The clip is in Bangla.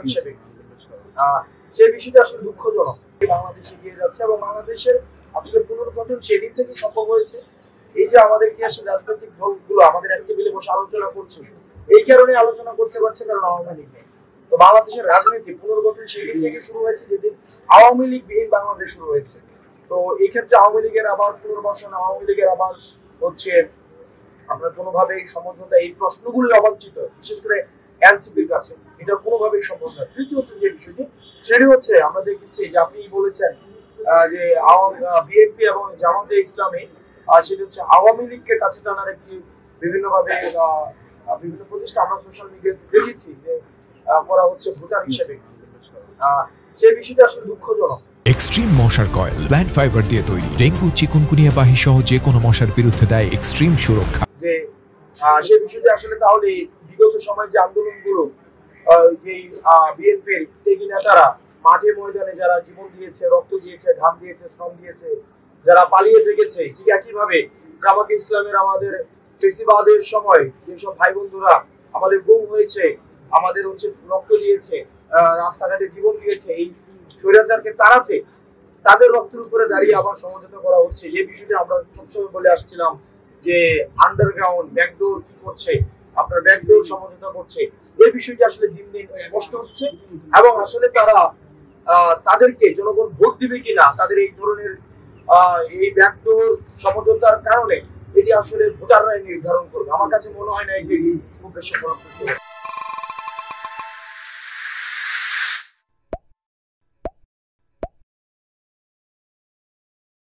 হিসেবে সেই বিষয়টা আসলে দুঃখজনক। বাংলাদেশে এগিয়ে যাচ্ছে এবং বাংলাদেশের আসলে পুনর্গঠন সেদিন থেকে সম্ভব হয়েছে এই যে আমাদের কি আসলে রাজনৈতিক দলগুলো আমাদের এক টেবিলে বসে আলোচনা করছে, এই কারণে আলোচনা করতে পারছে কারণ আওয়ামী লীগ নেই। তো বাংলাদেশের রাজনীতি পুনর্গঠন সেদিন থেকে শুরু হয়েছে যেদিন আওয়ামী লীগ বিহীন বাংলাদেশ শুরু হয়েছে। তো এই ক্ষেত্রে আওয়ামী লীগের আবার পুনর্বাসন, আওয়ামী লীগের আবার হচ্ছে আপনার কোনোভাবে এই সমঝোতা, এই প্রশ্নগুলোই অবাঞ্ছিত, বিশেষ করে এনসিপির কাছে এটা কোনোভাবেই সম্ভব না। তৃতীয়ত যে বিষয়টি সেটি হচ্ছে আমরা দেখেছি যে আপনি বলেছেন যে বিএনপি এবং জামাতে ইসলামী সেটা হচ্ছে আওয়ামী লীগকে কাছে টানার একটি বিভিন্নভাবে বিভিন্ন প্রতিষ্ঠান আমরা সোশ্যাল মিডিয়াতে দেখেছি যে করা হচ্ছে ভোটার হিসেবে। সেই বিষয়টা আসলে দুঃখজনক। এক্সট্রিম মশার কয়েল প্ল্যান্ট ফাইবার দিয়ে তৈরি, ডেঙ্গু চিকুনগুনিয়া বাহি সহ যে কোনো মশার বিরুদ্ধে দেয় এক্সট্রিম সুরক্ষা। যে সেই বিষয়টা আসলে তাহলে বিগত সময় যে আন্দোলনগুলো যে বিএনপির ত্যাগী নেতারা মাঠে ময়দানে যারা জীবন দিয়েছে, রক্ত দিয়েছে, ঘাম দিয়েছে, শ্রম দিয়েছে, যারা পালিয়ে থেকেছে, ঠিক একইভাবে জামাতে ইসলামের আমাদের ফেসিবাদের সময় যেসব ভাই বন্ধুরা আমাদের গুম হয়েছে, আমাদের হচ্ছে রক্ত দিয়েছে, রাস্তাঘাটে জীবন দিয়েছে, এই স্বৈরাচারকে তাড়াতে তাদের রক্তের উপরে দাঁড়িয়ে আবার সমঝোতা করা হচ্ছে। যে বিষয়টি আমরা সবসময় বলে আসছিলাম যে আন্ডারগ্রাউন্ড ব্যাকডোর কি করছে, আপনার ব্যাকডোর সমঝোতা করছে, এই বিষয়টি আসলে দিন দিন স্পষ্ট হচ্ছে। এবং আসলে তারা তাদেরকে জনগণ ভোট দিবে কিনা তাদের এই ধরনের এই ব্যাকডোর সমঝোতার কারণে এটি আসলে ভোটাররাই নির্ধারণ করবে। আমার কাছে মনে হয় না যে খুব বেশি ফলপ্রসূ।